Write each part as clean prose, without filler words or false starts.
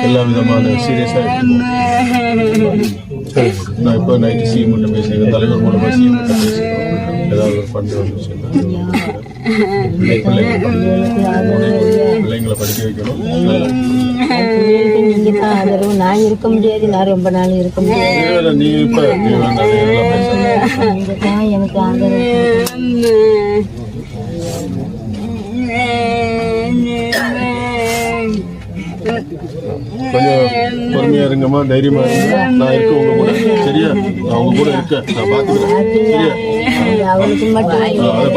எல்லா விதமான சீரியஸாக நான் இப்போ நைட்டு சிஎம் கிட்ட பேசிக்கிறேன், தலைவர் மூலமாக சிஎம் கிட்ட பேசிக்கிறோம். ஏதாவது ஒரு ஃபண்டு வந்துச்சுன்னா பிள்ளைங்களை படிக்க வைக்கணும். நான் இருக்க முடியாது, நான் ரொம்ப நாள் இருக்க முடியாது. நீ இப்போ எனக்கு ஆதரவு கொஞ்சம் பொறுமையா இருங்கம்மா, தைரியமா இருங்க. நான் இருக்க உங்க கூட, சரியா? நான் உங்க கூட இருக்கேன், நான் பாத்துக்கிறேன், சரியா? அதை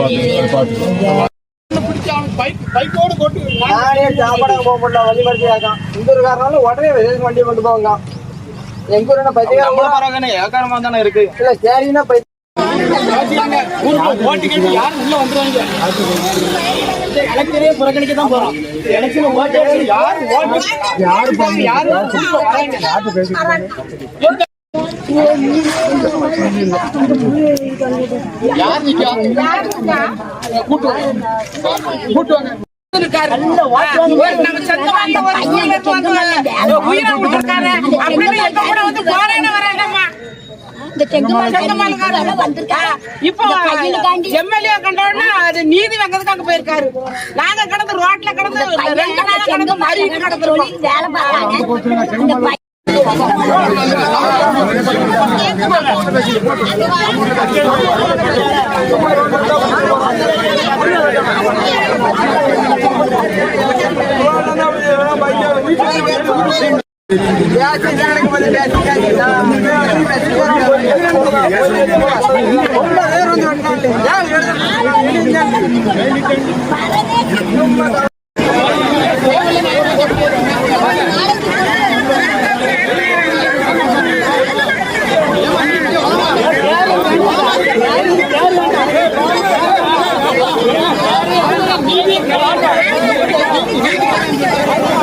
பாத்துக்கிறேன். உடனே வண்டி கொண்டு போவாங்க. எங்க ஊர் ஏக்காரமா தானே இருக்கு. இல்ல சரின்னா புறக்கணிக்க தான் போறோம். இப்போ எம்எல்ஏ கண்டோன்னா அது நீதி வங்கதுக்கு அங்க போயிருக்காரு. நாங்க கடந்து ரோட்ல கடந்து 2 நாள் கடந்து மாறிட்டு கடந்துருவோம். Thank you.